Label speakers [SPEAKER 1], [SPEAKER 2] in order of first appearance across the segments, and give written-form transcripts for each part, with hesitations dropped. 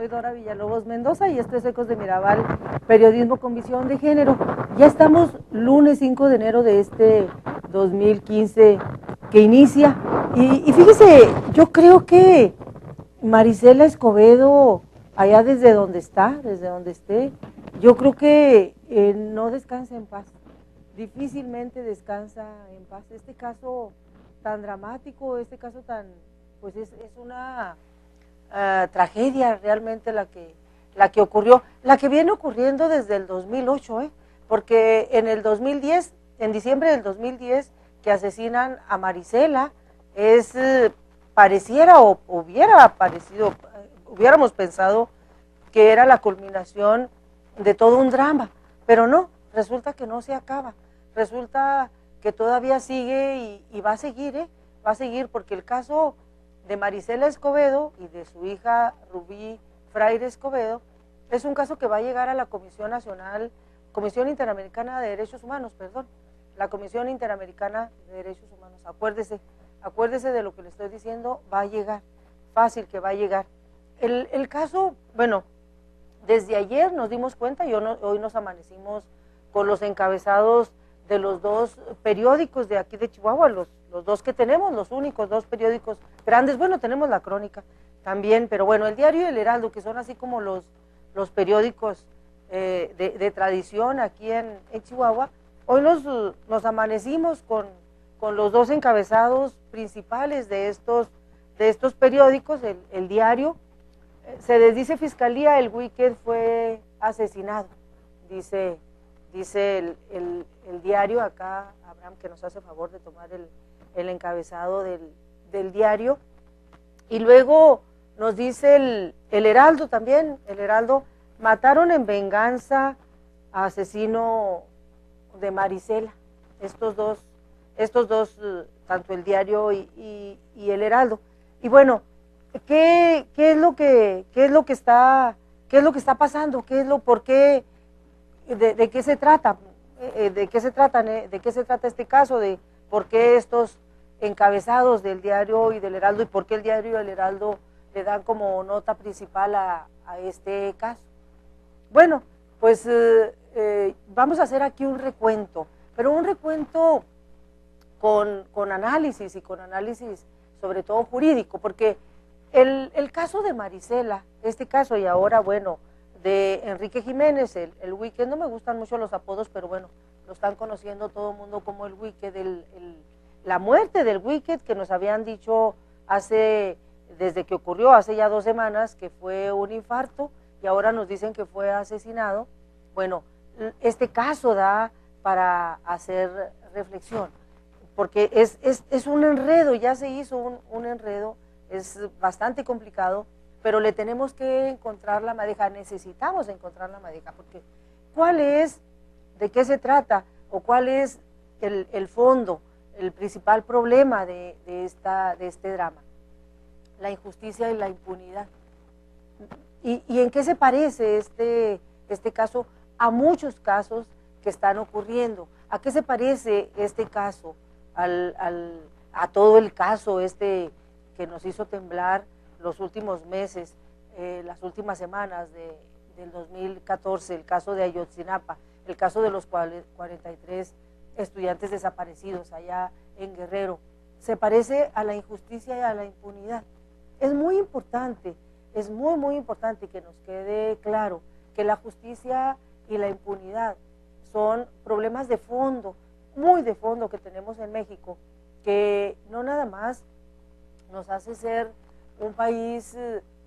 [SPEAKER 1] Soy Dora Villalobos Mendoza y esto es Ecos de Mirabal, periodismo con visión de género. Ya estamos lunes 5 de enero de este 2015 que inicia. Y fíjese, yo creo que Marisela Escobedo, allá desde donde esté, yo creo que no descansa en paz. Difícilmente descansa en paz. Este caso tan dramático, este caso tan, pues es una tragedia realmente la que ocurrió, la que viene ocurriendo desde el 2008, porque en el 2010, en diciembre del 2010, que asesinan a Marisela, pareciera o hubiéramos pensado que era la culminación de todo un drama, pero no, resulta que no se acaba, resulta que todavía sigue y va a seguir porque el caso de Marisela Escobedo y de su hija Rubí Fraire Escobedo es un caso que va a llegar a la Comisión Interamericana de Derechos Humanos, la Comisión Interamericana de Derechos Humanos. Acuérdese de lo que le estoy diciendo, va a llegar, fácil que va a llegar. El caso, bueno, desde ayer nos dimos cuenta y hoy nos amanecimos con los encabezados de los dos periódicos de aquí de Chihuahua, los dos que tenemos, los únicos dos periódicos grandes. Bueno, tenemos La Crónica también, pero bueno, El Diario y El Heraldo, que son así como los periódicos de tradición aquí en Chihuahua. Hoy nos amanecimos con los dos encabezados principales de estos periódicos. El Diario, se desdice Fiscalía, el Wicked fue asesinado, dice el Diario. Acá Abraham, que nos hace favor de tomar el encabezado del Diario. Y luego nos dice el Heraldo también. El Heraldo: mataron en venganza a asesino de Marisela. Estos dos, tanto el Diario y el Heraldo. Y bueno, ¿qué es lo que está pasando? ¿Por qué? ¿De qué se trata? ¿De qué se trata este caso? ¿De por qué estos encabezados del Diario y del Heraldo, y por qué el Diario y el Heraldo le dan como nota principal a este caso? Bueno, pues vamos a hacer aquí un recuento, pero un recuento con análisis, y con análisis sobre todo jurídico, porque el caso de Marisela, este caso, y ahora, bueno, de Enrique Jiménez, el Wicked, no me gustan mucho los apodos, pero bueno, lo están conociendo todo el mundo como el Wicked, la muerte del Wicked, que nos habían dicho desde que ocurrió hace ya 2 semanas, que fue un infarto, y ahora nos dicen que fue asesinado. Bueno, este caso da para hacer reflexión, porque es un enredo, ya se hizo un enredo, es bastante complicado, pero le tenemos que encontrar la madeja, necesitamos encontrar la madeja, porque ¿de qué se trata? ¿O cuál es el fondo, el principal problema de este drama? La injusticia y la impunidad. ¿Y en qué se parece este caso a muchos casos que están ocurriendo? ¿A qué se parece este caso a todo el caso que nos hizo temblar los últimos meses, las últimas semanas del 2014, el caso de Ayotzinapa, el caso de los 43 estudiantes desaparecidos allá en Guerrero? Se parece a la injusticia y a la impunidad. Es muy importante, es muy, muy importante que nos quede claro que la justicia y la impunidad son problemas de fondo, muy de fondo, que tenemos en México, que no nada más nos hace ser un país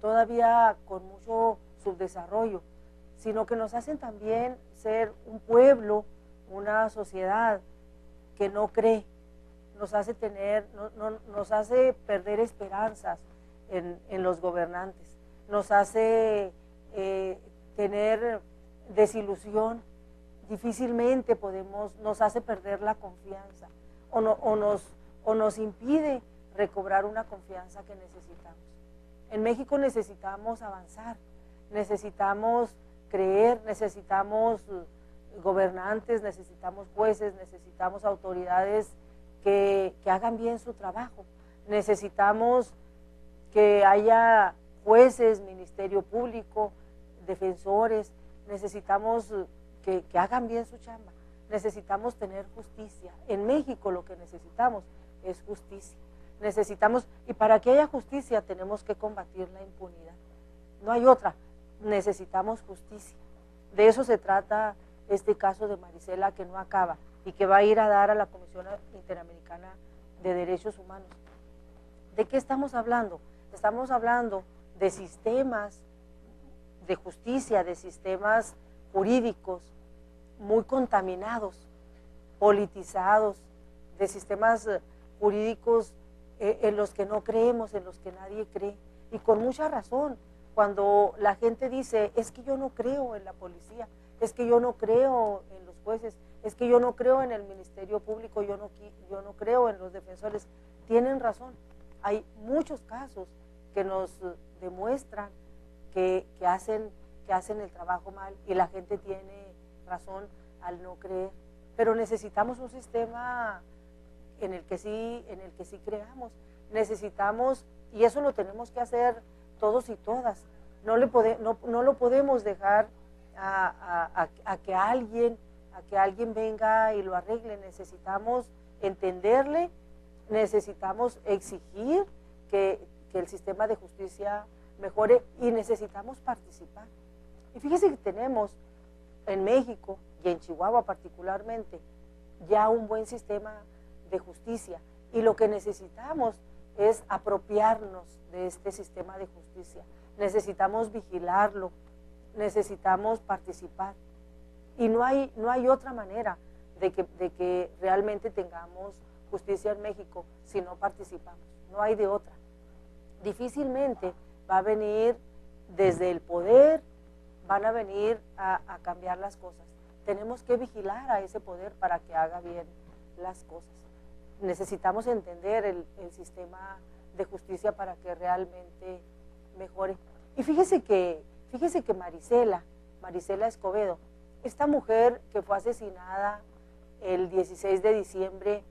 [SPEAKER 1] todavía con mucho subdesarrollo, sino que nos hacen también ser un pueblo, una sociedad que no cree, nos hace perder esperanzas en los gobernantes, nos hace tener desilusión, difícilmente nos hace perder la confianza, o nos impide recobrar una confianza que necesitamos. En México necesitamos avanzar, necesitamos creer, necesitamos gobernantes, necesitamos jueces, necesitamos autoridades que hagan bien su trabajo, necesitamos que haya jueces, Ministerio Público, defensores, necesitamos que hagan bien su chamba, necesitamos tener justicia. En México lo que necesitamos es justicia. Necesitamos, y para que haya justicia tenemos que combatir la impunidad. No hay otra, necesitamos justicia. De eso se trata este caso de Marisela, que no acaba y que va a ir a dar a la Comisión Interamericana de Derechos Humanos. ¿De qué estamos hablando? Estamos hablando de sistemas de justicia, de sistemas jurídicos muy contaminados, politizados, de sistemas jurídicos en los que no creemos, en los que nadie cree, y con mucha razón. Cuando la gente dice, es que yo no creo en la policía, es que yo no creo en los jueces, es que yo no creo en el Ministerio Público, yo no creo en los defensores, tienen razón. Hay muchos casos que nos demuestran que hacen el trabajo mal, y la gente tiene razón al no creer, pero necesitamos un sistema en el que sí creamos. Necesitamos, y eso lo tenemos que hacer todos y todas, no lo podemos dejar a que alguien venga y lo arregle. Necesitamos entenderle, necesitamos exigir que el sistema de justicia mejore, y necesitamos participar. Y fíjese que tenemos en México y en Chihuahua particularmente ya un buen sistema de justicia, y lo que necesitamos es apropiarnos de este sistema de justicia. Necesitamos vigilarlo, necesitamos participar, y no hay otra manera de que realmente tengamos justicia en México si no participamos. No hay de otra. Difícilmente va a venir desde el poder, van a venir a cambiar las cosas. Tenemos que vigilar a ese poder para que haga bien las cosas. Necesitamos entender el sistema de justicia para que realmente mejore. Y fíjese que Marisela Escobedo, esta mujer que fue asesinada el 16 de diciembre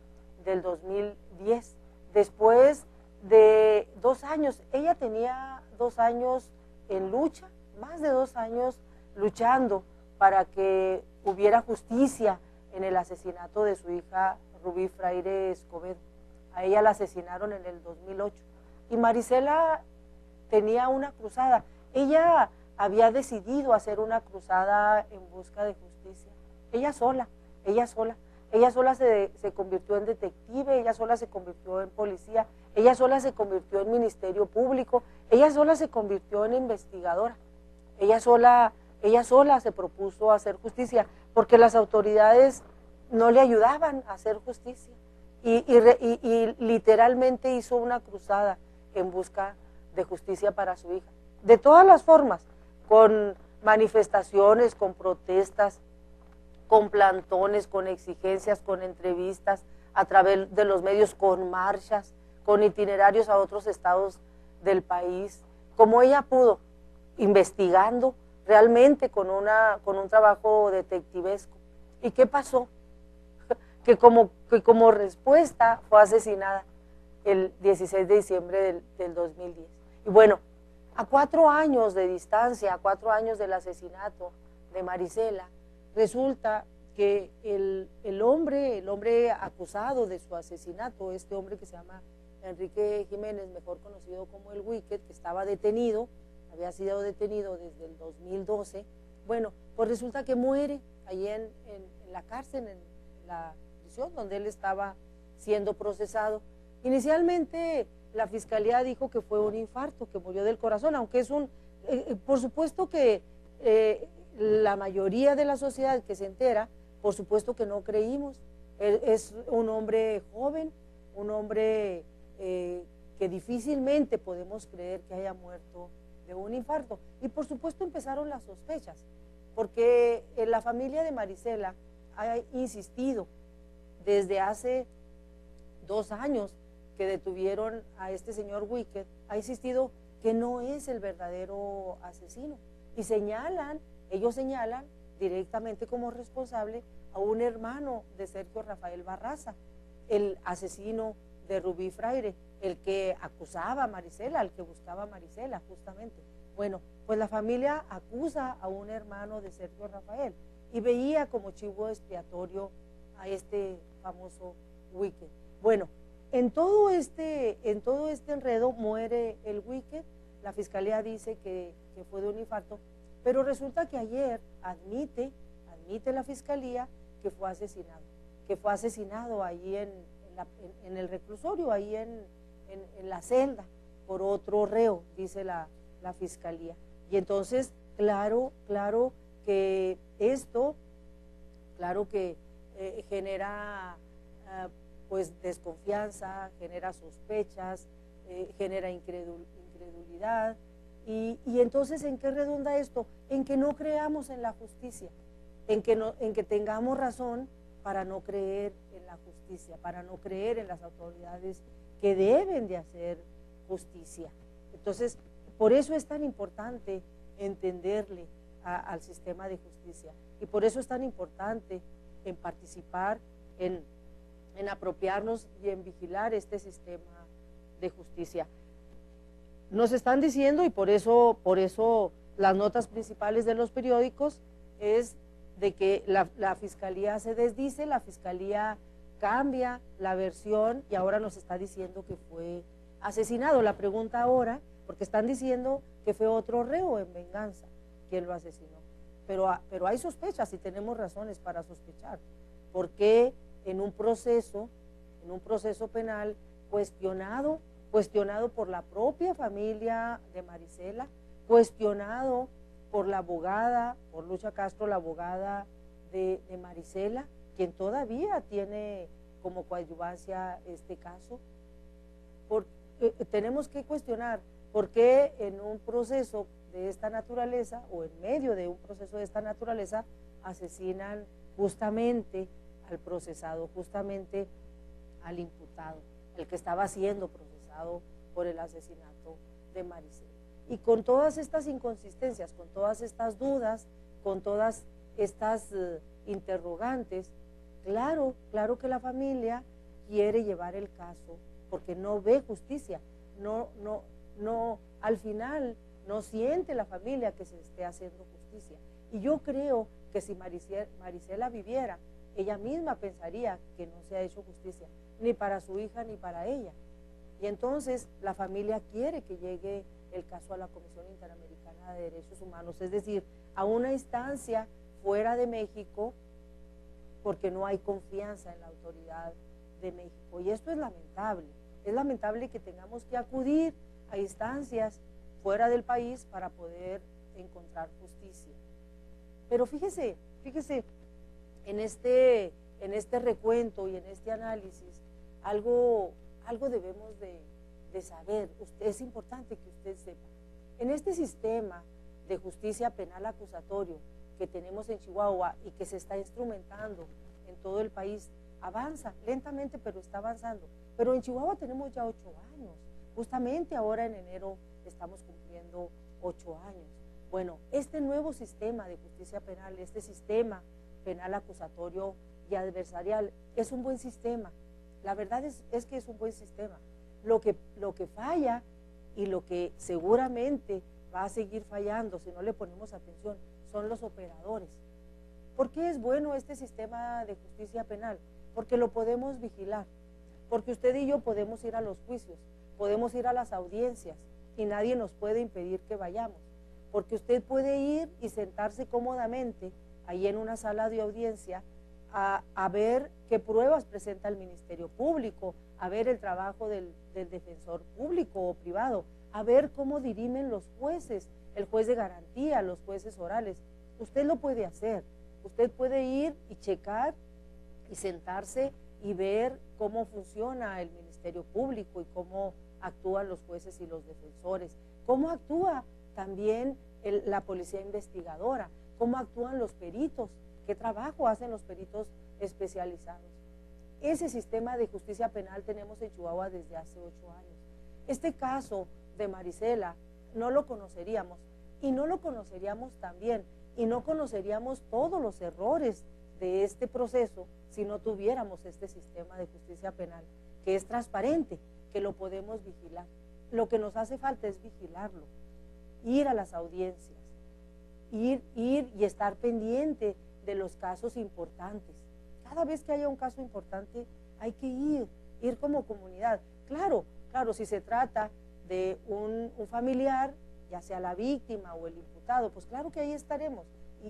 [SPEAKER 1] del 2010, después de 2 años, ella tenía 2 años en lucha, más de 2 años luchando para que hubiera justicia en el asesinato de su hija Rubí Freire Escobedo. A ella la asesinaron en el 2008. Y Marisela tenía una cruzada. Ella había decidido hacer una cruzada en busca de justicia. Ella sola se convirtió en detective, ella sola se convirtió en policía, ella sola se convirtió en Ministerio Público, ella sola se convirtió en investigadora. Ella sola se propuso hacer justicia, porque las autoridades no le ayudaban a hacer justicia, y literalmente hizo una cruzada en busca de justicia para su hija, de todas las formas, con manifestaciones, con protestas, con plantones, con exigencias, con entrevistas, a través de los medios, con marchas, con itinerarios a otros estados del país, como ella pudo, investigando realmente con un trabajo detectivesco. ¿Y qué pasó? Que como respuesta fue asesinada el 16 de diciembre del 2010. Y bueno, a 4 años de distancia, a 4 años del asesinato de Marisela, resulta que el hombre acusado de su asesinato, este hombre que se llama Enrique Jiménez, mejor conocido como el Wicked, que estaba detenido, había sido detenido desde el 2012, bueno, pues resulta que muere allí en la cárcel, en la prisión donde él estaba siendo procesado. Inicialmente la fiscalía dijo que fue un infarto, que murió del corazón, aunque es por supuesto que la mayoría de la sociedad que se entera, por supuesto que no creímos. Es un hombre joven, un hombre que difícilmente podemos creer que haya muerto de un infarto. Y por supuesto empezaron las sospechas, porque la familia de Marisela ha insistido desde hace 2 años que detuvieron a este señor Wicked, ha insistido que no es el verdadero asesino, y ellos señalan directamente como responsable a un hermano de Sergio Rafael Barraza, el asesino de Rubí Freire, el que acusaba a Marisela, el que buscaba a Marisela, justamente. Bueno, pues la familia acusa a un hermano de Sergio Rafael y veía como chivo expiatorio a este famoso Wicked. Bueno, en todo este enredo muere el Wicked. La fiscalía dice que fue de un infarto, pero resulta que ayer admite la fiscalía que fue asesinado ahí en el reclusorio, ahí en la celda, por otro reo, dice la fiscalía. Y entonces, claro que esto, genera pues desconfianza, genera sospechas, genera incredulidad. Y entonces, ¿en qué redunda esto? En que no creamos en la justicia, en que tengamos razón para no creer en la justicia, para no creer en las autoridades que deben de hacer justicia. Entonces, por eso es tan importante entenderle al sistema de justicia, y por eso es tan importante en participar, en apropiarnos y en vigilar este sistema de justicia. Nos están diciendo, y por eso las notas principales de los periódicos es de que la fiscalía se desdice, la fiscalía cambia la versión y ahora nos está diciendo que fue asesinado. La pregunta ahora, porque están diciendo que fue otro reo en venganza quien lo asesinó, pero hay sospechas y tenemos razones para sospechar, porque en un proceso penal cuestionado por la propia familia de Marisela, cuestionado por la abogada, por Lucha Castro, la abogada de Marisela, quien todavía tiene como coadyuvancia este caso. Tenemos que cuestionar por qué en un proceso de esta naturaleza o en medio de un proceso de esta naturaleza asesinan justamente al procesado, justamente al imputado, el que estaba siendo procesado por el asesinato de Marisela. Y con todas estas inconsistencias, con todas estas dudas, con todas estas interrogantes, claro que la familia quiere llevar el caso porque no ve justicia, al final no siente la familia que se esté haciendo justicia. Y yo creo que si Marisela viviera, ella misma pensaría que no se ha hecho justicia, ni para su hija ni para ella. Y entonces la familia quiere que llegue el caso a la Comisión Interamericana de Derechos Humanos, es decir, a una instancia fuera de México, porque no hay confianza en la autoridad de México. Y esto es lamentable que tengamos que acudir a instancias fuera del país para poder encontrar justicia. Pero fíjese, en este recuento y en este análisis, algo debemos de saber, es importante que usted sepa. En este sistema de justicia penal acusatorio que tenemos en Chihuahua y que se está instrumentando en todo el país, avanza lentamente, pero está avanzando. Pero en Chihuahua tenemos ya 8 años, justamente ahora en enero estamos cumpliendo 8 años. Bueno, este nuevo sistema de justicia penal, este sistema penal acusatorio y adversarial, es un buen sistema. La verdad es que es un buen sistema. Lo que falla y lo que seguramente va a seguir fallando si no le ponemos atención son los operadores. ¿Por qué es bueno este sistema de justicia penal? Porque lo podemos vigilar, porque usted y yo podemos ir a los juicios, podemos ir a las audiencias y nadie nos puede impedir que vayamos, porque usted puede ir y sentarse cómodamente ahí en una sala de audiencia a ver qué pruebas presenta el Ministerio Público, a ver el trabajo del defensor público o privado, a ver cómo dirimen los jueces, el juez de garantía, los jueces orales. Usted lo puede hacer, usted puede ir y checar y sentarse y ver cómo funciona el Ministerio Público y cómo actúan los jueces y los defensores, cómo actúa también la policía investigadora, cómo actúan los peritos, qué trabajo hacen los peritos especializados. Ese sistema de justicia penal tenemos en Chihuahua desde hace 8 años. Este caso de Marisela no lo conoceríamos, y no lo conoceríamos también, y no conoceríamos todos los errores de este proceso si no tuviéramos este sistema de justicia penal, que es transparente, que lo podemos vigilar. Lo que nos hace falta es vigilarlo, ir a las audiencias, ir y estar pendiente de los casos importantes. Cada vez que haya un caso importante hay que ir como comunidad. Claro, si se trata de un familiar, ya sea la víctima o el imputado, pues claro que ahí estaremos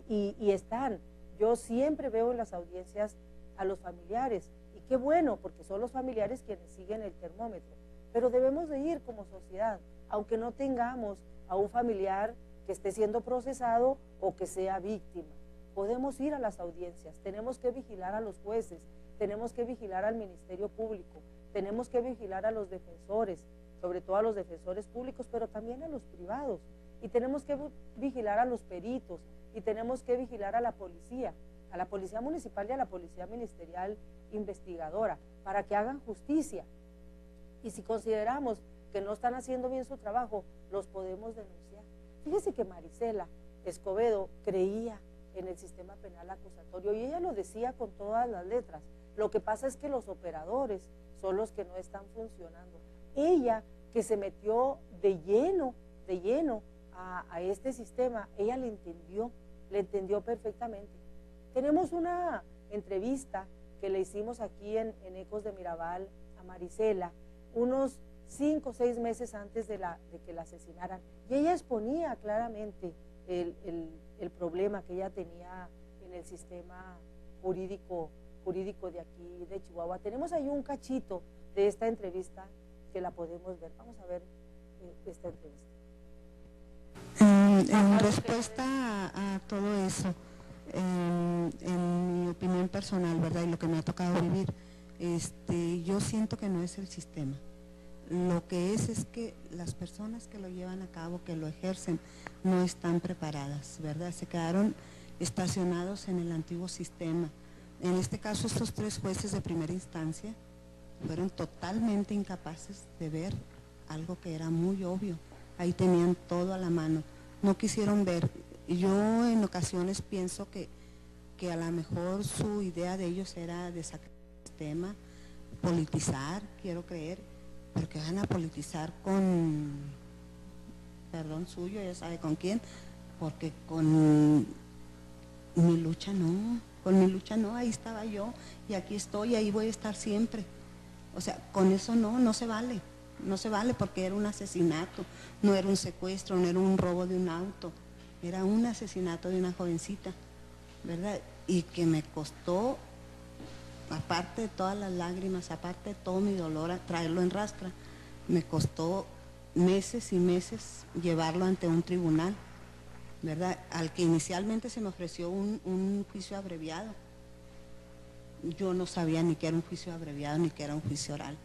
[SPEAKER 1] y están. Yo siempre veo en las audiencias a los familiares y qué bueno, porque son los familiares quienes siguen el termómetro, pero debemos de ir como sociedad, aunque no tengamos a un familiar que esté siendo procesado o que sea víctima. Podemos ir a las audiencias, tenemos que vigilar a los jueces, tenemos que vigilar al Ministerio Público, tenemos que vigilar a los defensores, sobre todo a los defensores públicos, pero también a los privados, y tenemos que vigilar a los peritos, y tenemos que vigilar a la policía municipal y a la policía ministerial investigadora, para que hagan justicia. Y si consideramos que no están haciendo bien su trabajo, los podemos denunciar. Fíjese que Marisela Escobedo creía en el sistema penal acusatorio y ella lo decía con todas las letras. Lo que pasa es que los operadores son los que no están funcionando. Ella, que se metió de lleno a este sistema, ella le entendió perfectamente. Tenemos una entrevista que le hicimos aquí en Ecos de Mirabal a Marisela, unos 5 o 6 meses antes de que la asesinaran, y ella exponía claramente el problema que ella tenía en el sistema jurídico de aquí de Chihuahua. Tenemos ahí un cachito de esta entrevista que la podemos ver. Vamos a ver esta entrevista.
[SPEAKER 2] En respuesta a todo eso, en mi opinión personal, ¿verdad? Y lo que me ha tocado vivir, yo siento que no es el sistema. Lo que es que las personas que lo llevan a cabo, que lo ejercen, no están preparadas, ¿verdad? Se quedaron estacionados en el antiguo sistema. En este caso, estos 3 jueces de primera instancia fueron totalmente incapaces de ver algo que era muy obvio. Ahí tenían todo a la mano. No quisieron ver. Yo en ocasiones pienso que a lo mejor su idea de ellos era de sacar el sistema, politizar, quiero creer, pero que van a politizar con, perdón suyo, ya sabe con quién, porque con mi lucha no, ahí estaba yo y aquí estoy, ahí voy a estar siempre. O sea, con eso no se vale. No se vale porque era un asesinato, no era un secuestro, no era un robo de un auto, era un asesinato de una jovencita, ¿verdad? Y que me costó, aparte de todas las lágrimas, aparte de todo mi dolor, traerlo en rastra, me costó meses y meses llevarlo ante un tribunal, ¿verdad? Al que inicialmente se me ofreció un juicio abreviado. Yo no sabía ni que era un juicio abreviado ni que era un juicio oral.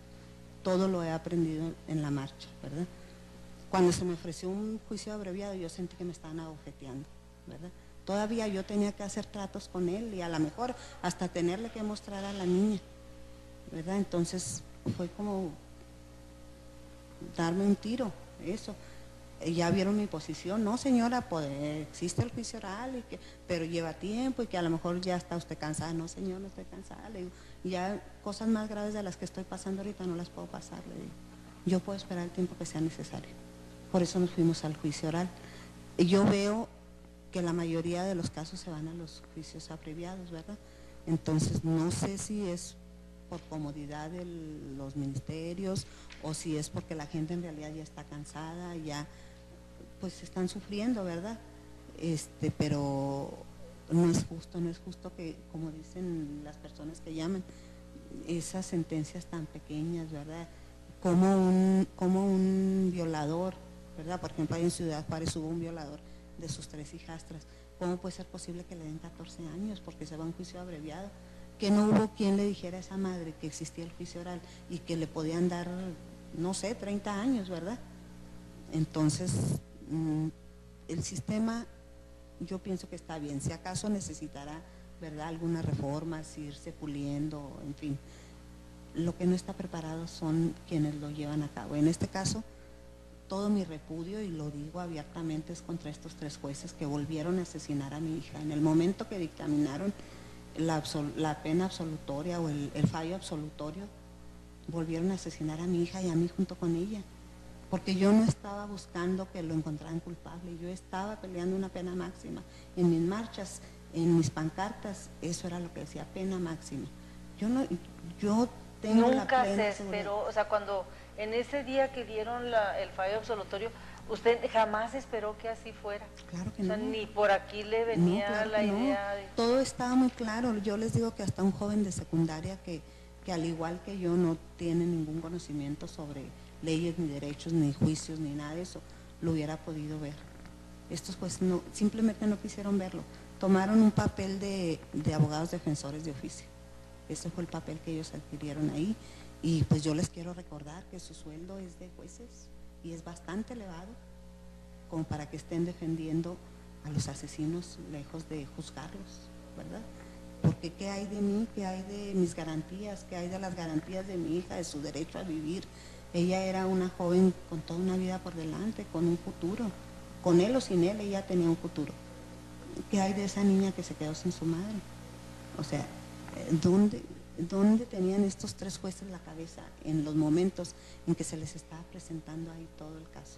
[SPEAKER 2] Todo lo he aprendido en la marcha, ¿verdad? Cuando se me ofreció un juicio abreviado, yo sentí que me estaban abofeteando, ¿verdad? Todavía yo tenía que hacer tratos con él y a lo mejor hasta tenerle que mostrar a la niña, ¿verdad? Entonces fue como darme un tiro, eso. Ya vieron mi posición, no señora, pues existe el juicio oral, pero lleva tiempo y que a lo mejor ya está usted cansada. No señor, no estoy cansada, le digo, ya cosas más graves de las que estoy pasando ahorita no las puedo pasar, le digo, yo puedo esperar el tiempo que sea necesario. Por eso nos fuimos al juicio oral. Y yo veo que la mayoría de los casos se van a los juicios abreviados, ¿verdad? Entonces no sé si es por comodidad de los ministerios o si es porque la gente en realidad ya está cansada, ya pues están sufriendo, ¿verdad? Pero no es justo que, como dicen las personas que llaman, esas sentencias tan pequeñas, ¿verdad? Como un violador, ¿verdad? Por ejemplo, ahí en Ciudad Juárez hubo un violador de sus 3 hijastras. ¿Cómo puede ser posible que le den 14 años porque se va a un juicio abreviado? Que no hubo quien le dijera a esa madre que existía el juicio oral y que le podían dar, no sé, 30 años, ¿verdad? Entonces, el sistema yo pienso que está bien, si acaso necesitará, ¿verdad?, algunas reformas, irse puliendo, en fin. Lo que no está preparado son quienes lo llevan a cabo. En este caso, todo mi repudio, y lo digo abiertamente, es contra estos 3 jueces que volvieron a asesinar a mi hija. En el momento que dictaminaron la pena absolutoria o el fallo absolutorio, volvieron a asesinar a mi hija y a mí junto con ella, porque yo no estaba buscando que lo encontraran culpable, yo estaba peleando una pena máxima. En mis marchas, en mis pancartas, eso era lo que decía, pena máxima. Yo tengo la
[SPEAKER 1] Nunca
[SPEAKER 2] plena
[SPEAKER 1] se
[SPEAKER 2] seguridad.
[SPEAKER 1] esperó, o sea, cuando en ese día que dieron el fallo absolutorio, usted jamás esperó que así fuera.
[SPEAKER 2] Claro que
[SPEAKER 1] o sea,
[SPEAKER 2] no.
[SPEAKER 1] ni por aquí le venía
[SPEAKER 2] No, claro
[SPEAKER 1] la
[SPEAKER 2] que no.
[SPEAKER 1] idea de...
[SPEAKER 2] Todo estaba muy claro. Yo les digo que hasta un joven de secundaria que al igual que yo no tiene ningún conocimiento sobre leyes, ni derechos, ni juicios, ni nada de eso, lo hubiera podido ver. Estos pues no, simplemente no quisieron verlo. Tomaron un papel de abogados defensores de oficio. Ese fue el papel que ellos adquirieron ahí. Y pues yo les quiero recordar que su sueldo es de jueces y es bastante elevado, como para que estén defendiendo a los asesinos lejos de juzgarlos, ¿verdad? Porque ¿qué hay de mí? ¿Qué hay de mis garantías? ¿Qué hay de las garantías de mi hija, de su derecho a vivir? Ella era una joven con toda una vida por delante, con un futuro. Con él o sin él, ella tenía un futuro. ¿Qué hay de esa niña que se quedó sin su madre? O sea, ¿dónde tenían estos tres jueces la cabeza en los momentos en que se les estaba presentando ahí todo el caso?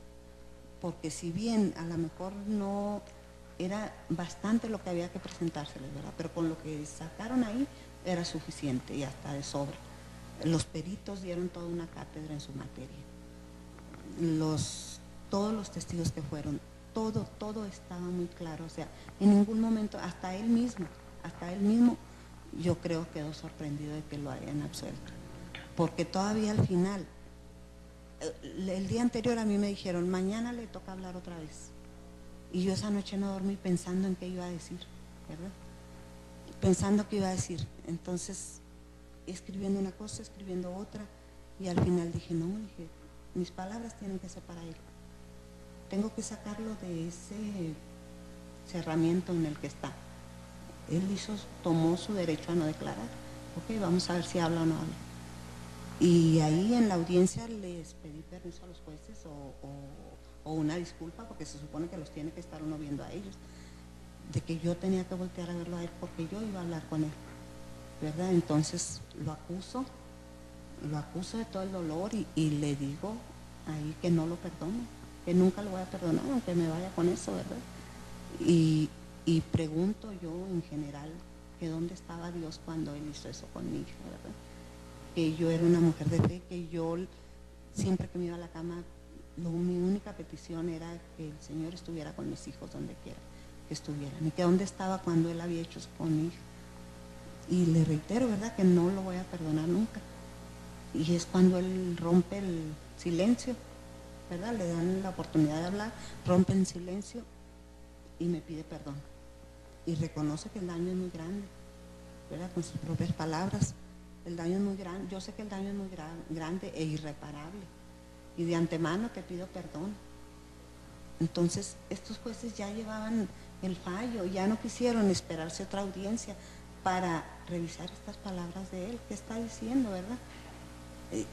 [SPEAKER 2] Porque si bien a lo mejor no era bastante lo que había que presentárseles, ¿verdad? Pero con lo que sacaron ahí era suficiente y hasta de sobra. Los peritos dieron toda una cátedra en su materia. Todos los testigos que fueron, todo estaba muy claro. O sea, en ningún momento, hasta él mismo, yo creo quedó sorprendido de que lo hayan absuelto. Porque todavía al final, el día anterior a mí me dijeron, mañana le toca hablar otra vez. Y yo esa noche no dormí pensando en qué iba a decir, ¿verdad? Pensando qué iba a decir. Entonces, escribiendo una cosa, escribiendo otra, y al final dije, no, mis palabras tienen que ser para él. Tengo que sacarlo de ese cerramiento en el que está. Él tomó su derecho a no declarar. Ok, vamos a ver si habla o no habla. Y ahí en la audiencia les pedí permiso a los jueces o una disculpa, porque se supone que los tiene que estar uno viendo a ellos, de que yo tenía que voltear a verlo a él porque yo iba a hablar con él, ¿verdad? Entonces lo acuso de todo el dolor y le digo ahí que no lo perdono, que nunca lo voy a perdonar, aunque me vaya con eso, ¿verdad? Y pregunto yo en general que dónde estaba Dios cuando Él hizo eso con mi hija, ¿verdad? Que yo era una mujer de fe, que yo siempre que me iba a la cama, mi única petición era que el Señor estuviera con mis hijos donde quiera que estuvieran, y que dónde estaba cuando Él había hecho eso con mi hija. Y le reitero, ¿verdad?, que no lo voy a perdonar nunca. Y es cuando Él rompe el silencio, ¿verdad? Le dan la oportunidad de hablar, rompe el silencio y me pide perdón. Y reconoce que el daño es muy grande, ¿verdad? Con sus propias palabras. El daño es muy grande, yo sé que el daño es muy grande e irreparable. Y de antemano te pido perdón. Entonces, estos jueces ya llevaban el fallo, ya no quisieron esperarse otra audiencia para revisar estas palabras de él. ¿Qué está diciendo, verdad?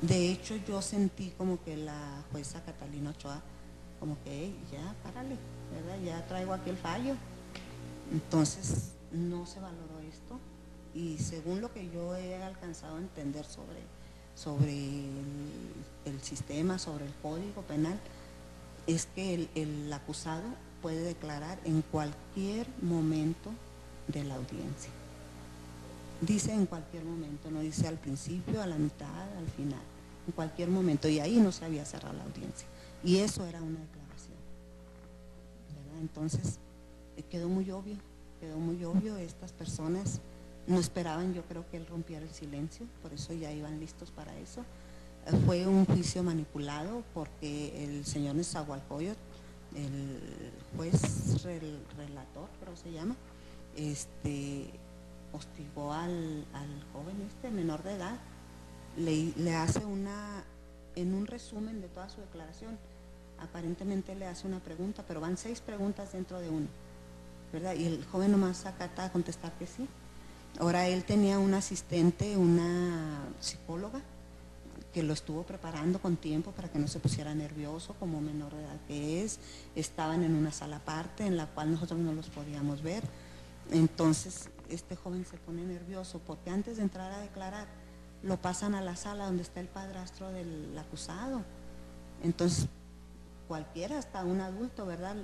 [SPEAKER 2] De hecho, yo sentí como que la jueza Catalina Ochoa, como que, hey, ya, párale, ¿verdad? Ya traigo aquí el fallo. Entonces, no se valoró esto. Y según lo que yo he alcanzado a entender sobre el sistema, sobre el código penal, es que el acusado puede declarar en cualquier momento de la audiencia. Dice en cualquier momento, no dice al principio, a la mitad, al final, en cualquier momento, y ahí no se había cerrado la audiencia. Y eso era una declaración, ¿verdad? Entonces, quedó muy obvio, estas personas no esperaban, yo creo, que él rompiera el silencio, por eso ya iban listos para eso. Fue un juicio manipulado porque el señor Nezahualcóyotl, el juez relator, creo que se llama, hostigó al joven menor de edad, le hace en un resumen de toda su declaración, aparentemente le hace una pregunta, pero van 6 preguntas dentro de una, ¿verdad? Y el joven nomás acata a contestar que sí. Ahora él tenía un asistente, una psicóloga, que lo estuvo preparando con tiempo para que no se pusiera nervioso como menor de edad que es. Estaban en una sala aparte en la cual nosotros no los podíamos ver. Entonces este joven se pone nervioso porque antes de entrar a declarar lo pasan a la sala donde está el padrastro del acusado. Entonces, cualquiera, hasta un adulto, ¿verdad?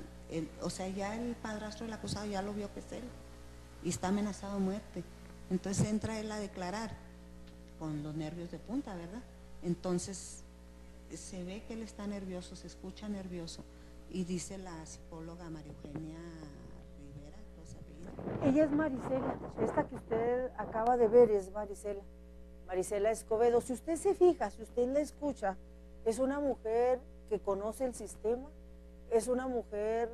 [SPEAKER 2] O sea, ya el padrastro del acusado ya lo vio que es él y está amenazado de muerte. Entonces entra él a declarar con los nervios de punta, ¿verdad? Entonces se ve que él está nervioso, se escucha nervioso, y dice la psicóloga María Eugenia Rivera, ¿cómo se apellida?
[SPEAKER 1] Ella es Marisela, esta que usted acaba de ver es Marisela, Marisela Escobedo. Si usted se fija, si usted la escucha, es una mujer que conoce el sistema, es una mujer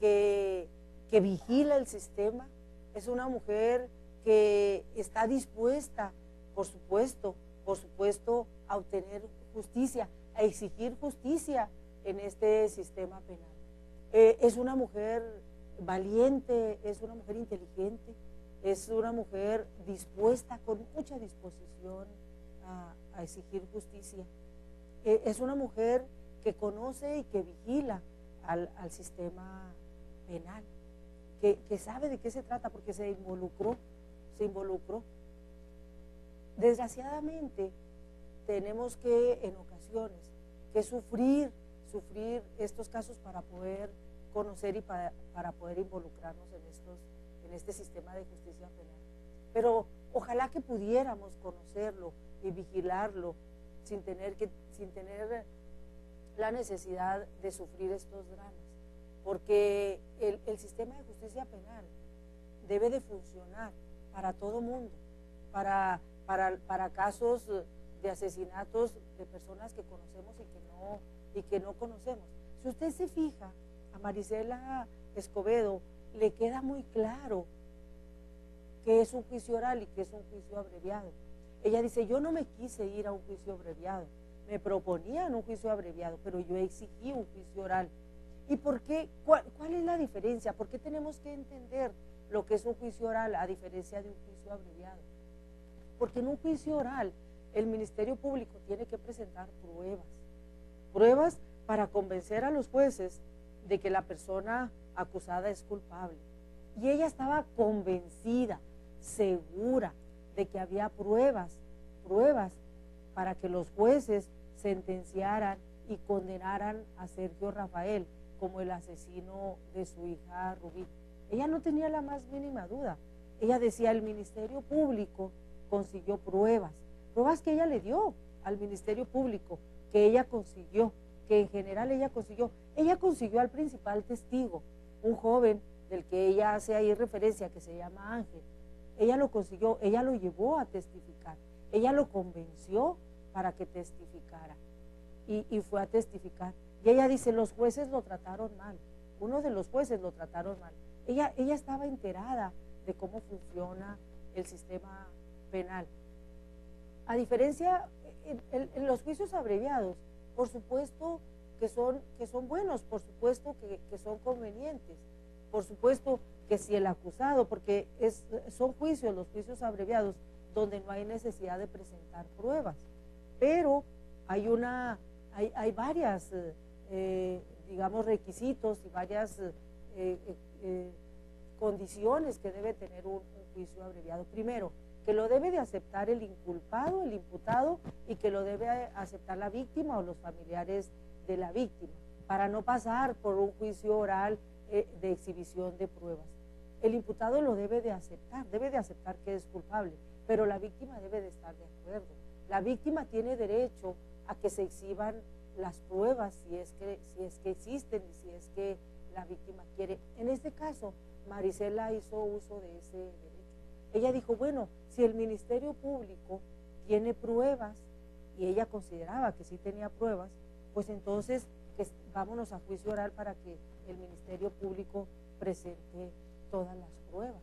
[SPEAKER 1] que vigila el sistema, es una mujer que está dispuesta, por supuesto, a obtener justicia, a exigir justicia en este sistema penal. Es una mujer valiente, es una mujer inteligente, es una mujer dispuesta, con mucha disposición a exigir justicia. Es una mujer que conoce y que vigila al sistema penal, que sabe de qué se trata porque se involucró. Desgraciadamente, tenemos que, en ocasiones, que sufrir estos casos para poder conocer y para poder involucrarnos en este sistema de justicia penal. Pero ojalá que pudiéramos conocerlo y vigilarlo sin tener la necesidad de sufrir estos dramas, porque el sistema de justicia penal debe de funcionar para todo mundo, para casos de asesinatos de personas que conocemos y que no conocemos. Si usted se fija, a Marisela Escobedo le queda muy claro que es un juicio oral y que es un juicio abreviado. Ella dice, yo no me quise ir a un juicio abreviado, me proponían un juicio abreviado, pero yo exigí un juicio oral. ¿Y por qué? ¿Cuál es la diferencia? ¿Por qué tenemos que entender lo que es un juicio oral a diferencia de un juicio abreviado? Porque en un juicio oral el Ministerio Público tiene que presentar pruebas para convencer a los jueces de que la persona acusada es culpable. Y ella estaba convencida, segura de que había pruebas para que los jueces sentenciaran y condenaran a Sergio Rafael como el asesino de su hija Rubí. Ella no tenía la más mínima duda. Ella decía, el Ministerio Público consiguió pruebas que ella le dio al Ministerio Público, que ella consiguió, que en general ella consiguió al principal testigo, un joven del que ella hace ahí referencia, que se llama Ángel. Ella lo consiguió, ella lo llevó a testificar, ella lo convenció para que testificara y fue a testificar. Y ella dice, los jueces lo trataron mal, uno de los jueces lo trataron mal. Ella estaba enterada de cómo funciona el sistema penal. A diferencia, en los juicios abreviados, por supuesto que son buenos, por supuesto que son convenientes, por supuesto que si el acusado, porque son juicios, los juicios abreviados, donde no hay necesidad de presentar pruebas, pero hay varias, digamos, requisitos y varias condiciones que debe tener un juicio abreviado. Primero, que lo debe de aceptar el inculpado, el imputado, y que lo debe aceptar la víctima o los familiares de la víctima, para no pasar por un juicio oral de exhibición de pruebas. El imputado lo debe de aceptar que es culpable, pero la víctima debe de estar de acuerdo. La víctima tiene derecho a que se exhiban las pruebas si es que existen y si es que la víctima quiere. En este caso, Marisela hizo uso de ese derecho. Ella dijo, bueno, si el Ministerio Público tiene pruebas, y ella consideraba que sí tenía pruebas, pues entonces vámonos a juicio oral para que el Ministerio Público presente todas las pruebas.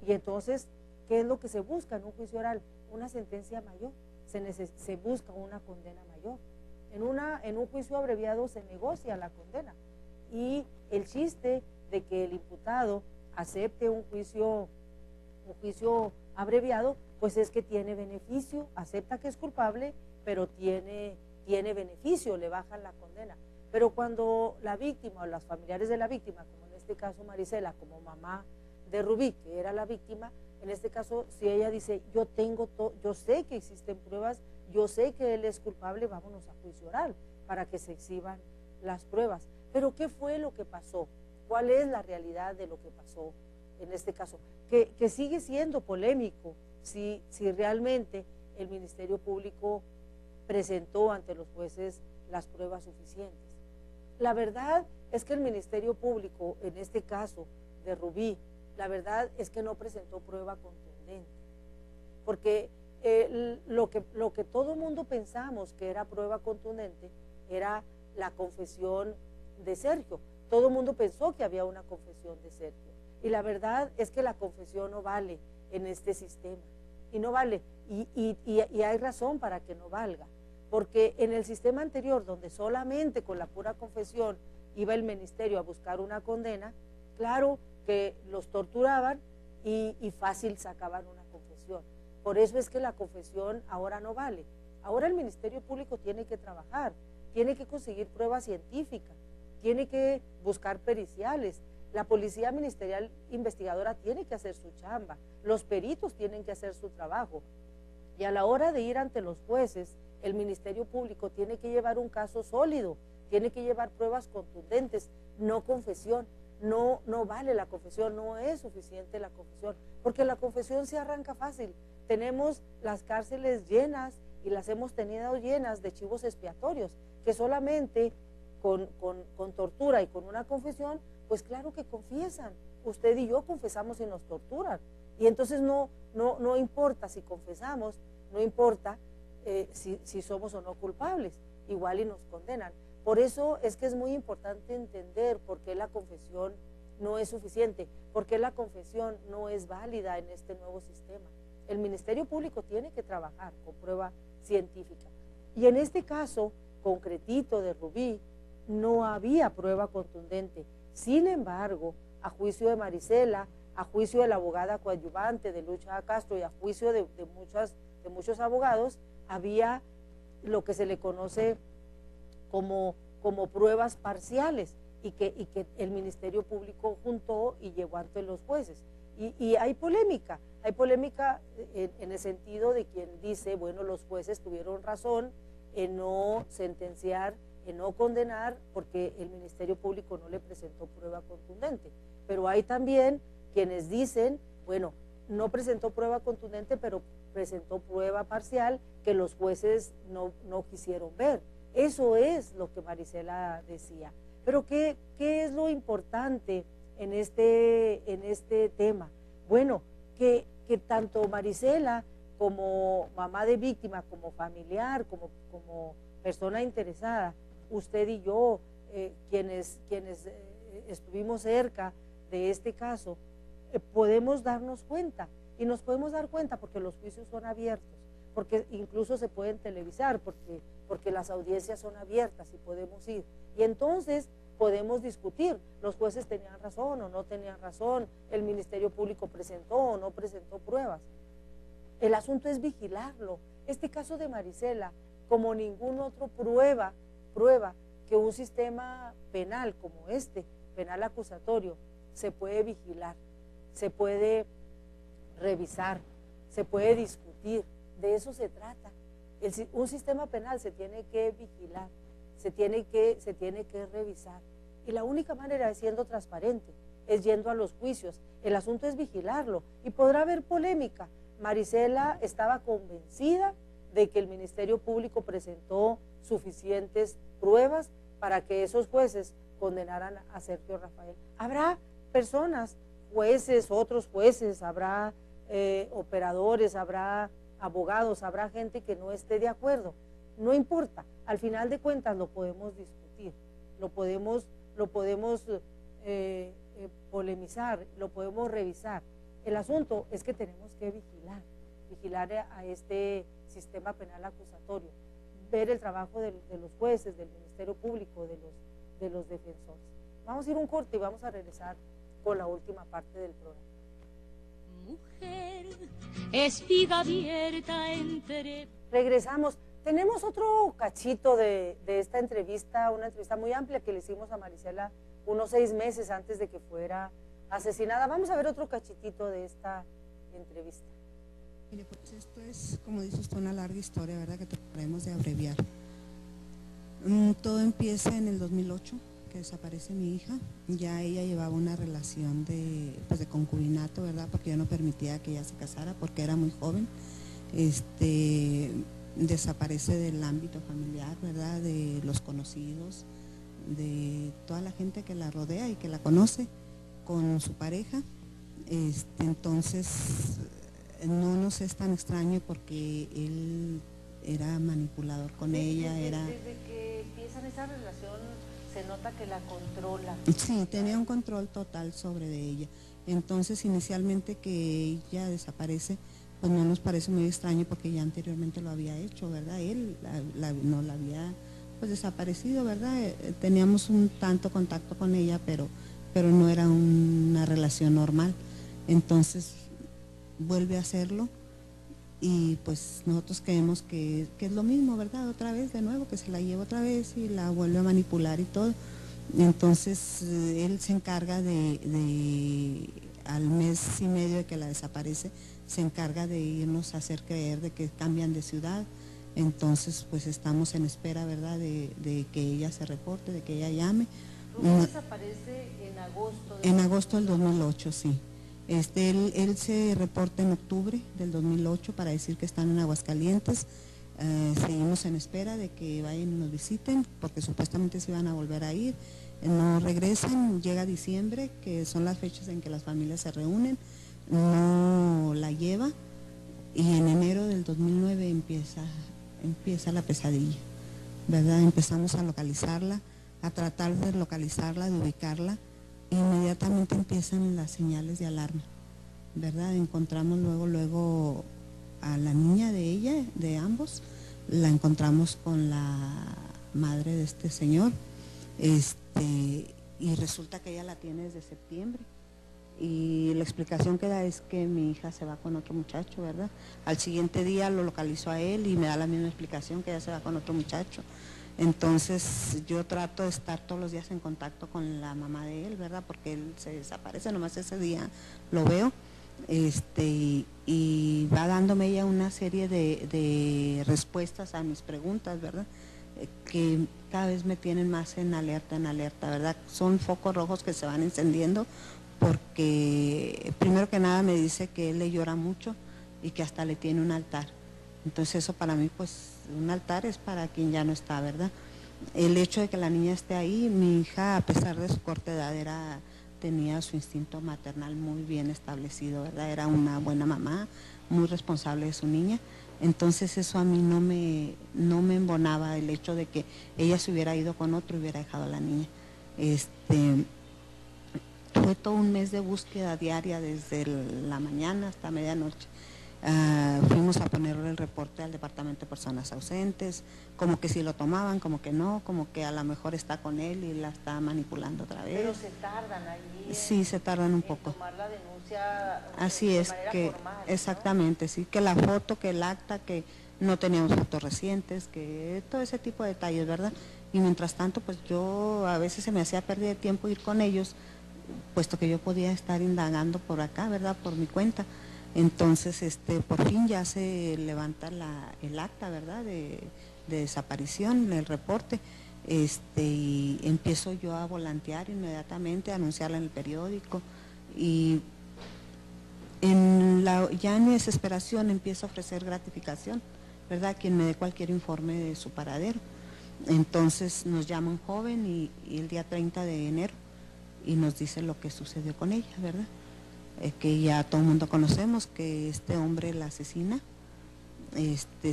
[SPEAKER 1] Y entonces, ¿qué es lo que se busca en un juicio oral? Una sentencia mayor, se busca una condena mayor. En un juicio abreviado se negocia la condena, y el chiste de que el imputado acepte un juicio abreviado, pues es que tiene beneficio, acepta que es culpable, pero tiene beneficio, le bajan la condena. Pero cuando la víctima o los familiares de la víctima, como en este caso Marisela, como mamá de Rubí, que era la víctima, en este caso, si ella dice, yo sé que existen pruebas, yo sé que él es culpable, vámonos a juicio oral para que se exhiban las pruebas. Pero ¿qué fue lo que pasó? ¿Cuál es la realidad de lo que pasó en este caso? Que sigue siendo polémico si realmente el Ministerio Público presentó ante los jueces las pruebas suficientes. La verdad es que el Ministerio Público, en este caso de Rubí, la verdad es que no presentó prueba contundente, porque lo que todo el mundo pensamos que era prueba contundente era la confesión de Sergio. Todo el mundo pensó que había una confesión de Sergio, y la verdad es que la confesión no vale en este sistema, y no vale, y hay razón para que no valga, porque en el sistema anterior, donde solamente con la pura confesión iba el ministerio a buscar una condena, claro que los torturaban y fácil sacaban una confesión. Por eso es que la confesión ahora no vale. Ahora el Ministerio Público tiene que trabajar, tiene que conseguir pruebas científicas, tiene que buscar periciales, la Policía Ministerial Investigadora tiene que hacer su chamba, los peritos tienen que hacer su trabajo, y a la hora de ir ante los jueces, el Ministerio Público tiene que llevar un caso sólido, tiene que llevar pruebas contundentes, no confesión. No vale la confesión, no es suficiente la confesión, porque la confesión se arranca fácil. Tenemos las cárceles llenas y las hemos tenido llenas de chivos expiatorios, que solamente con tortura y con una confesión, pues claro que confiesan. Usted y yo confesamos y nos torturan. Y entonces no importa si confesamos, no importa si somos o no culpables, igual y nos condenan. Por eso es que es muy importante entender por qué la confesión no es suficiente, por qué la confesión no es válida en este nuevo sistema. El Ministerio Público tiene que trabajar con prueba científica. Y en este caso concretito de Rubí, no había prueba contundente. Sin embargo, a juicio de Marisela, a juicio de la abogada coadyuvante de Lucha Castro y a juicio de muchos abogados, había lo que se le conoce como pruebas parciales y que el Ministerio Público juntó y llevó ante los jueces. Y hay polémica en el sentido de quien dice, bueno, los jueces tuvieron razón en no sentenciar, en no condenar, porque el Ministerio Público no le presentó prueba contundente. Pero hay también quienes dicen, bueno, no presentó prueba contundente, pero presentó prueba parcial que los jueces no quisieron ver. Eso es lo que Marisela decía. Pero ¿qué es lo importante en este tema? Bueno, que tanto Marisela como mamá de víctima, como familiar, como persona interesada, usted y yo, quienes estuvimos cerca de este caso, podemos darnos cuenta, y nos podemos dar cuenta porque los juicios son abiertos, porque incluso se pueden televisar, porque las audiencias son abiertas y podemos ir, y entonces podemos discutir, los jueces tenían razón o no tenían razón, el Ministerio Público presentó o no presentó pruebas. El asunto es vigilarlo. Este caso de Marisela, como ningún otro, prueba que un sistema penal como este, penal acusatorio, se puede vigilar, se puede revisar, se puede discutir. De eso se trata. Un sistema penal se tiene que vigilar, se tiene que revisar. Y la única manera es siendo transparente, es yendo a los juicios. El asunto es vigilarlo. Y podrá haber polémica. Marisela estaba convencida de que el Ministerio Público presentó suficientes pruebas para que esos jueces condenaran a Sergio Rafael. Habrá personas, jueces, otros jueces, habrá operadores, habrá abogados, habrá gente que no esté de acuerdo. No importa, al final de cuentas lo podemos discutir, lo podemos polemizar, lo podemos revisar. El asunto es que tenemos que vigilar a este sistema penal acusatorio, ver el trabajo de los jueces, del Ministerio Público, de los defensores. Vamos a ir un corte y vamos a regresar con la última parte del programa.
[SPEAKER 3] Mujer, espiga abierta entre...
[SPEAKER 1] Regresamos. Tenemos otro cachito de esta entrevista, una entrevista muy amplia que le hicimos a Marisela unos 6 meses antes de que fuera asesinada. Vamos a ver otro cachitito de esta entrevista.
[SPEAKER 2] Mire, pues esto es, como dice usted, una larga historia, ¿verdad?, que trataremos de abreviar. Todo empieza en el 2008, que desaparece mi hija. Ya ella llevaba una relación de concubinato, ¿verdad?, porque yo no permitía que ella se casara porque era muy joven. Desaparece del ámbito familiar, ¿verdad?, de los conocidos, de toda la gente que la rodea y que la conoce, con su pareja. Entonces no nos es tan extraño porque él era manipulador con ella.
[SPEAKER 1] Desde que empiezan esa relación se nota que la controla.
[SPEAKER 2] Sí, tenía un control total sobre de ella. Entonces inicialmente que ella desaparece, pues no nos parece muy extraño porque ya anteriormente lo había hecho, ¿verdad? Él no la había pues desaparecido, ¿verdad? Teníamos un tanto contacto con ella, pero no era una relación normal. Entonces vuelve a hacerlo y pues nosotros creemos que es lo mismo, ¿verdad? Otra vez, de nuevo, que se la lleva otra vez y la vuelve a manipular y todo. Entonces él se encarga al mes y medio de que la desaparece, se encarga de irnos a hacer creer de que cambian de ciudad. Entonces pues estamos en espera, ¿verdad?, de que ella se reporte, de que ella llame.
[SPEAKER 1] Desaparece en agosto.
[SPEAKER 2] En agosto del 2008, sí. Él se reporta en octubre del 2008 para decir que están en Aguascalientes. Seguimos en espera de que vayan y nos visiten porque supuestamente se iban a volver a ir. No regresan, llega diciembre, que son las fechas en que las familias se reúnen, no la lleva y en enero del 2009 empieza la pesadilla, ¿verdad? Empezamos a localizarla, a tratar de localizarla, de ubicarla. Inmediatamente empiezan las señales de alarma, ¿verdad? Encontramos luego a la niña de ella, de ambos, la encontramos con la madre de este señor, y resulta que ella la tiene desde septiembre. Y la explicación que da es que mi hija se va con otro muchacho, ¿verdad? Al siguiente día lo localizó a él y me da la misma explicación, que ella se va con otro muchacho. Entonces yo trato de estar todos los días en contacto con la mamá de él, ¿verdad? Porque él se desaparece, nomás ese día lo veo, y va dándome ella una serie de respuestas a mis preguntas, ¿verdad? Que cada vez me tienen más en alerta, ¿verdad? Son focos rojos que se van encendiendo porque primero que nada me dice que él le llora mucho y que hasta le tiene un altar. Entonces eso para mí, pues un altar es para quien ya no está, ¿verdad? El hecho de que la niña esté ahí, mi hija a pesar de su corta edad tenía su instinto maternal muy bien establecido, ¿verdad? Era una buena mamá, muy responsable de su niña. Entonces eso a mí no me embonaba, el hecho de que ella se hubiera ido con otro y hubiera dejado a la niña. Fue todo un mes de búsqueda diaria desde la mañana hasta medianoche. Fuimos a ponerle el reporte al Departamento de Personas Ausentes, como que si lo tomaban, como que no, como que a lo mejor está con él y la está manipulando otra vez.
[SPEAKER 1] Pero se tardan ahí.
[SPEAKER 2] Sí, se tardan un poco.
[SPEAKER 1] Tomar la denuncia.
[SPEAKER 2] Así es, que
[SPEAKER 1] formal,
[SPEAKER 2] exactamente, ¿no? Sí, que la foto, que el acta, que no teníamos fotos recientes, que todo ese tipo de detalles, ¿verdad? Y mientras tanto, pues yo a veces se me hacía pérdida de tiempo ir con ellos, puesto que yo podía estar indagando por acá, ¿verdad?, por mi cuenta. Entonces, por fin ya se levanta el acta, ¿verdad?, de desaparición, el reporte, y empiezo yo a volantear inmediatamente, a anunciarla en el periódico, y ya en mi desesperación empiezo a ofrecer gratificación, ¿verdad?, a quien me dé cualquier informe de su paradero. Entonces nos llama un joven y el día 30 de enero y nos dice lo que sucedió con ella, ¿verdad? Que ya todo el mundo conocemos, que este hombre la asesina.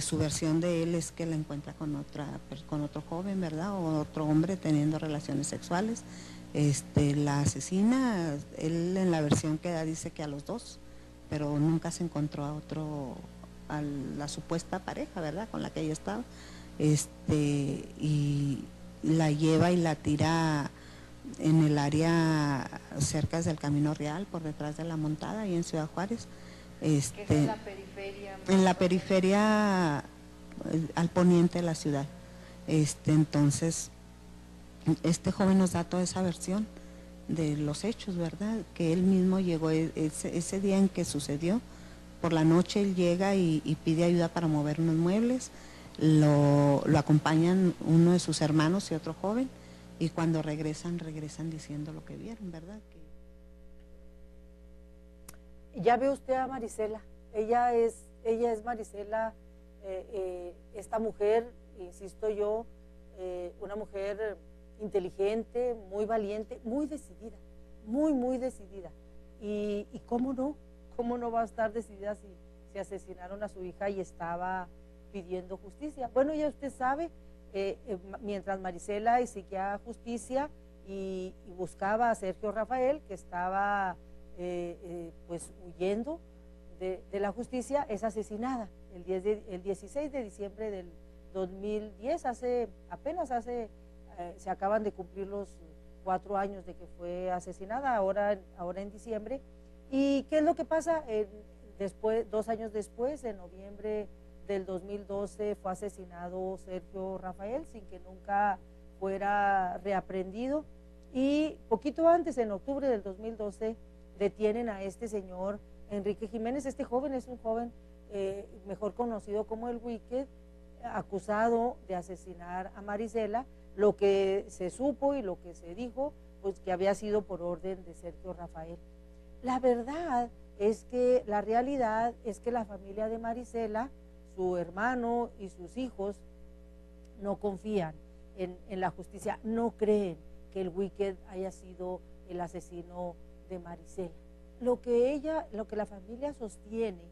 [SPEAKER 2] Su versión de él es que la encuentra con otro joven, ¿verdad?, o otro hombre teniendo relaciones sexuales. La asesina, él en la versión que da dice que a los dos, pero nunca se encontró a la supuesta pareja, ¿verdad?, con la que ella estaba. Y la lleva y la tira en el área cerca del Camino Real, por detrás de la Montada, ahí en Ciudad Juárez.
[SPEAKER 1] ¿Qué es en la periferia?
[SPEAKER 2] En la periferia, al poniente de la ciudad. Entonces, este joven nos da toda esa versión de los hechos, ¿verdad? Que él mismo llegó ese día en que sucedió, por la noche él llega y pide ayuda para mover unos muebles, lo acompañan uno de sus hermanos y otro joven, y cuando regresan diciendo lo que vieron, ¿verdad?
[SPEAKER 1] Ya ve usted a Marisela, ella es Marisela, esta mujer, insisto yo, una mujer inteligente, muy valiente, muy decidida, muy decidida. Y cómo no va a estar decidida si asesinaron a su hija y estaba pidiendo justicia. Bueno, ya usted sabe, mientras Marisela exigía justicia y buscaba a Sergio Rafael, que estaba pues huyendo de la justicia, es asesinada el 16 de diciembre del 2010, se acaban de cumplir los 4 años de que fue asesinada, ahora en diciembre. ¿Y qué es lo que pasa? Después, 2 años después, en noviembre del 2012, fue asesinado Sergio Rafael sin que nunca fuera reaprendido, y poquito antes, en octubre del 2012, detienen a este señor Enrique Jiménez. Este joven es un joven mejor conocido como el Wicked, acusado de asesinar a Marisela. Lo que se supo y lo que se dijo, pues que había sido por orden de Sergio Rafael. La verdad es que la realidad es que la familia de Marisela, su hermano y sus hijos, no confían en la justicia, no creen que el Wicked haya sido el asesino de Marisela. Lo que la familia sostiene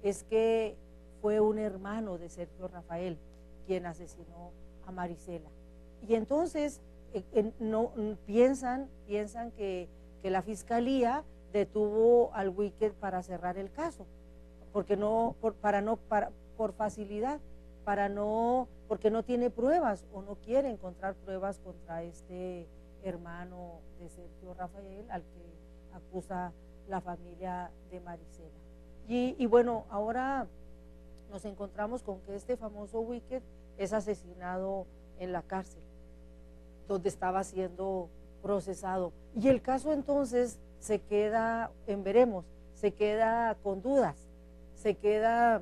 [SPEAKER 1] es que fue un hermano de Sergio Rafael quien asesinó a Marisela. Y entonces no piensan que la fiscalía detuvo al Wicked para cerrar el caso, porque por facilidad, porque no tiene pruebas o no quiere encontrar pruebas contra este hermano de Sergio Rafael al que acusa la familia de Marisela. Y bueno, ahora nos encontramos con que este famoso Wicked es asesinado en la cárcel, donde estaba siendo procesado. Y el caso entonces se queda en veremos, se queda con dudas, se queda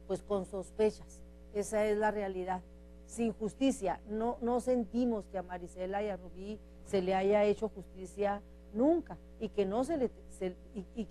[SPEAKER 1] pues con sospechas. Esa es la realidad. Sin justicia, no sentimos que a Marisela y a Rubí se le haya hecho justicia nunca, y que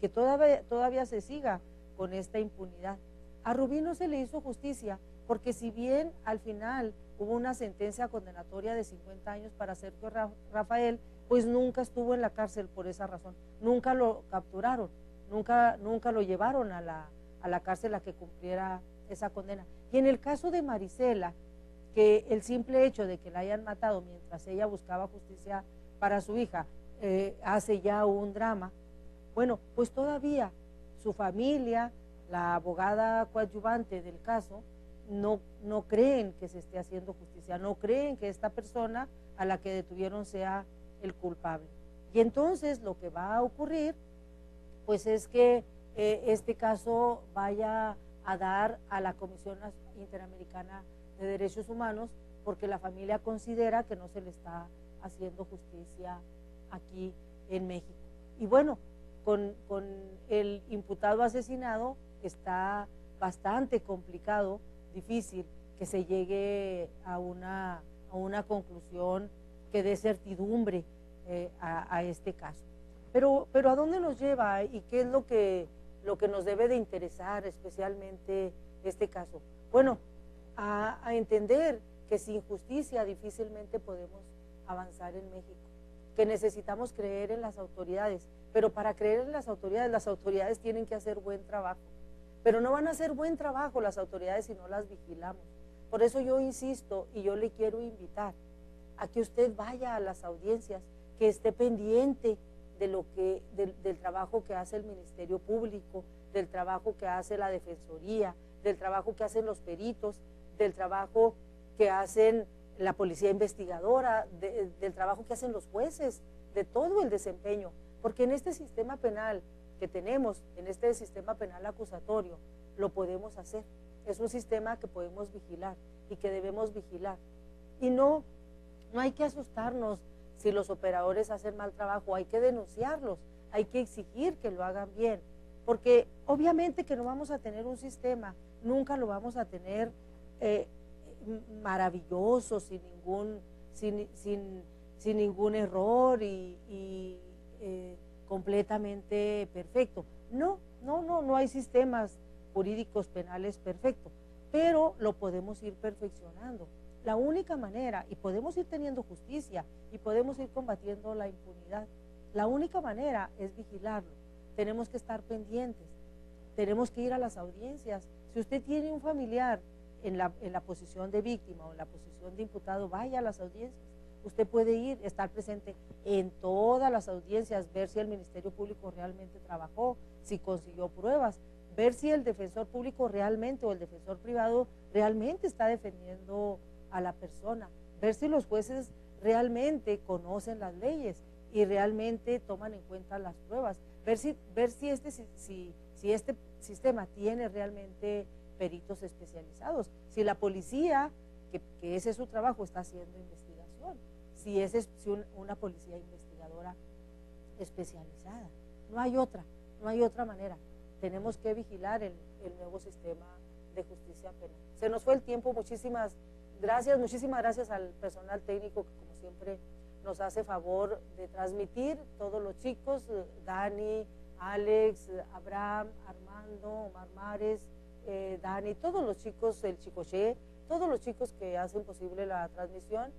[SPEAKER 1] que todavía se siga con esta impunidad. A Rubí no se le hizo justicia porque, si bien al final hubo una sentencia condenatoria de 50 años para Sergio Rafael, pues nunca estuvo en la cárcel por esa razón, nunca lo capturaron, nunca lo llevaron a la cárcel a que cumpliera esa condena. Y en el caso de Marisela, que el simple hecho de que la hayan matado mientras ella buscaba justicia para su hija hace ya un drama, bueno, pues todavía su familia, la abogada coadyuvante del caso, no creen que se esté haciendo justicia, no creen que esta persona a la que detuvieron sea el culpable. Y entonces lo que va a ocurrir pues es que este caso vaya a dar a la Comisión Interamericana de Derechos Humanos, porque la familia considera que no se le está haciendo justicia aquí en México. Y bueno, con el imputado asesinado está bastante complicado, difícil que se llegue a una conclusión que dé certidumbre a este caso. Pero ¿a dónde nos lleva y qué es lo que nos debe de interesar especialmente este caso? Bueno, a entender que sin justicia difícilmente podemos avanzar en México, que necesitamos creer en las autoridades, pero para creer en las autoridades tienen que hacer buen trabajo, pero no van a hacer buen trabajo las autoridades si no las vigilamos. Por eso yo insisto y yo le quiero invitar a que usted vaya a las audiencias, que esté pendiente del trabajo que hace el Ministerio Público, del trabajo que hace la Defensoría, del trabajo que hacen los peritos, del trabajo que hacen la policía investigadora, del trabajo que hacen los jueces, de todo el desempeño, porque en este sistema penal que tenemos, en este sistema penal acusatorio, lo podemos hacer. Es un sistema que podemos vigilar y que debemos vigilar. Y no hay que asustarnos Si los operadores hacen mal trabajo, hay que denunciarlos, hay que exigir que lo hagan bien, porque obviamente que no vamos a tener un sistema, nunca lo vamos a tener maravilloso, sin ningún error y completamente perfecto. No hay sistemas jurídicos penales perfectos, pero lo podemos ir perfeccionando. La única manera, y podemos ir teniendo justicia, y podemos ir combatiendo la impunidad, la única manera es vigilarlo. Tenemos que estar pendientes, tenemos que ir a las audiencias. Si usted tiene un familiar en la posición de víctima o en la posición de imputado, vaya a las audiencias. Usted puede ir, estar presente en todas las audiencias, ver si el Ministerio Público realmente trabajó, si consiguió pruebas, ver si el defensor público realmente o el defensor privado realmente está defendiendo a la persona, ver si los jueces realmente conocen las leyes y realmente toman en cuenta las pruebas, ver si este sistema tiene realmente peritos especializados, si la policía, que ese es su trabajo, está haciendo investigación, si una policía investigadora especializada. No hay otra manera. Tenemos que vigilar el nuevo sistema de justicia penal. Se nos fue el tiempo, muchísimas gracias al personal técnico que como siempre nos hace favor de transmitir, todos los chicos, Dani, Alex, Abraham, Armando, Omar Mares, Dani, todos los chicos, el Chicoché, todos los chicos que hacen posible la transmisión,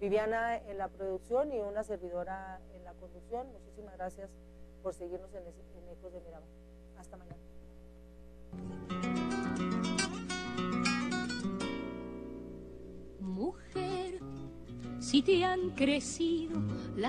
[SPEAKER 1] Viviana en la producción y una servidora en la conducción. Muchísimas gracias por seguirnos en Ecos de Miramar. Hasta mañana.
[SPEAKER 3] Mujer, si te han crecido las